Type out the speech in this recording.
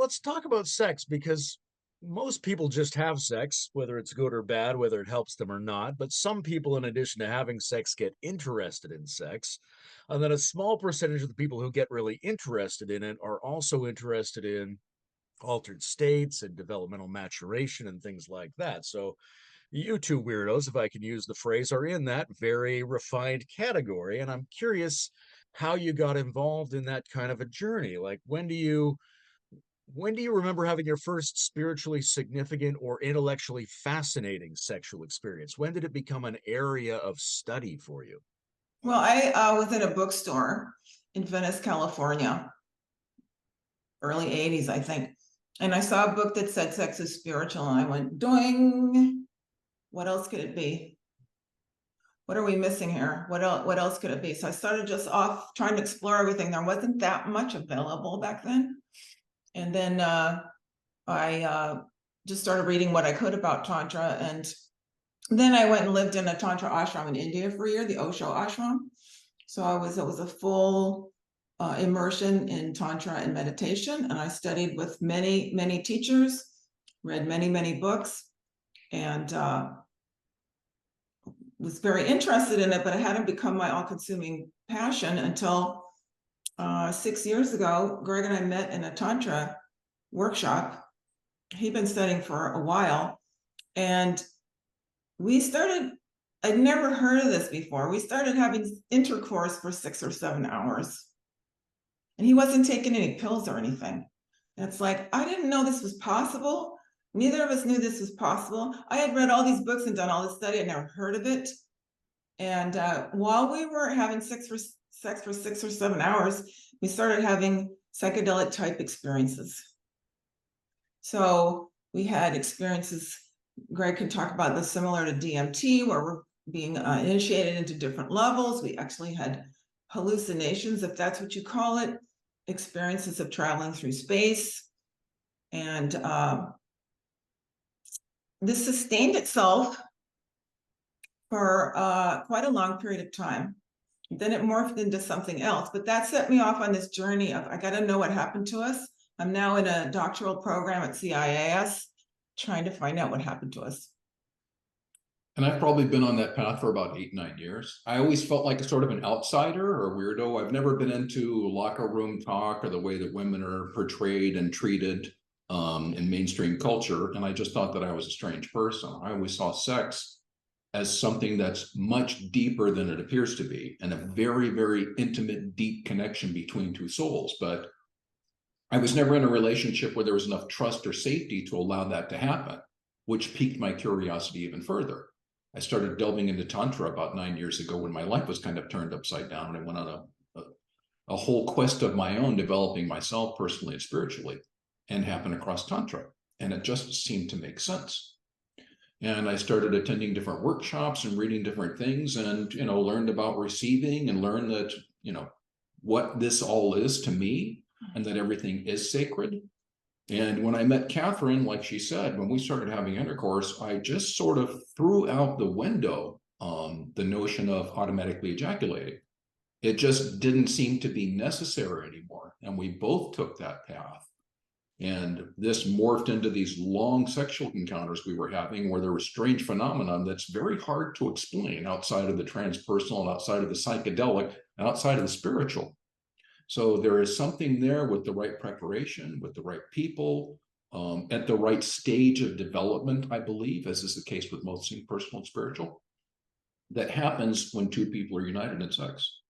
let's talk about sex because most people just have sex, whether it's good or bad, whether it helps them or not. But some people, in addition to having sex, get interested in sex. And then a small percentage of the people who get really interested in it are also interested in altered states and developmental maturation and things like that. So you two weirdos, if I can use the phrase, are in that very refined category. And I'm curious how you got involved in that kind of a journey. Like, when do you remember having your first spiritually significant or intellectually fascinating sexual experience? When did it become an area of study for you? Well, I was in a bookstore in Venice, California, early 80s, I think. And I saw a book that said sex is spiritual, and I went, doing, what else could it be? What are we missing here? What else could it be? So I started just off trying to explore everything. There wasn't that much available back then. And then I just started reading what I could about Tantra. And then I went and lived in a Tantra ashram in India for a year, the Osho ashram. So it was a full immersion in Tantra and meditation. And I studied with many, many teachers, read many, many books, and was very interested in it, but it hadn't become my all-consuming passion until 6 years ago. Greg and I met in a Tantra workshop. He'd been studying for a while, and we started, I'd never heard of this before. We started having intercourse for 6 or 7 hours. And he wasn't taking any pills or anything. And it's like, I didn't know this was possible. Neither of us knew this was possible. I had read all these books and done all this study. I'd never heard of it. And while we were having sex for 6 or 7 hours, we started having psychedelic type experiences. So we had experiences, Greg can talk about this, similar to DMT, where we're being initiated into different levels. We actually had hallucinations, if that's what you call it, experiences of traveling through space. And this sustained itself for quite a long period of time. Then it morphed into something else, but that set me off on this journey of, I got to know what happened to us. I'm now in a doctoral program at CIAS, trying to find out what happened to us. And I've probably been on that path for about 8, 9 years. I always felt like a sort of an outsider or a weirdo. I've never been into locker room talk or the way that women are portrayed and treated in mainstream culture. And I just thought that I was a strange person. I always saw sex as something that's much deeper than it appears to be, and a very, very intimate, deep connection between two souls. But I was never in a relationship where there was enough trust or safety to allow that to happen, which piqued my curiosity even further. I started delving into Tantra about 9 years ago when my life was kind of turned upside down, and I went on a whole quest of my own, developing myself personally and spiritually, and happened across Tantra. And it just seemed to make sense. And I started attending different workshops and reading different things, and, learned about receiving, and learned that, what this all is to me, and that everything is sacred. And when I met Catherine, like she said, when we started having intercourse, I just sort of threw out the window the notion of automatically ejaculating. It just didn't seem to be necessary anymore. And we both took that path. And this morphed into these long sexual encounters we were having, where there was strange phenomenon that's very hard to explain outside of the transpersonal and outside of the psychedelic and outside of the spiritual. So there is something there with the right preparation, with the right people, at the right stage of development, I believe, as is the case with most things personal and spiritual, that happens when two people are united in sex.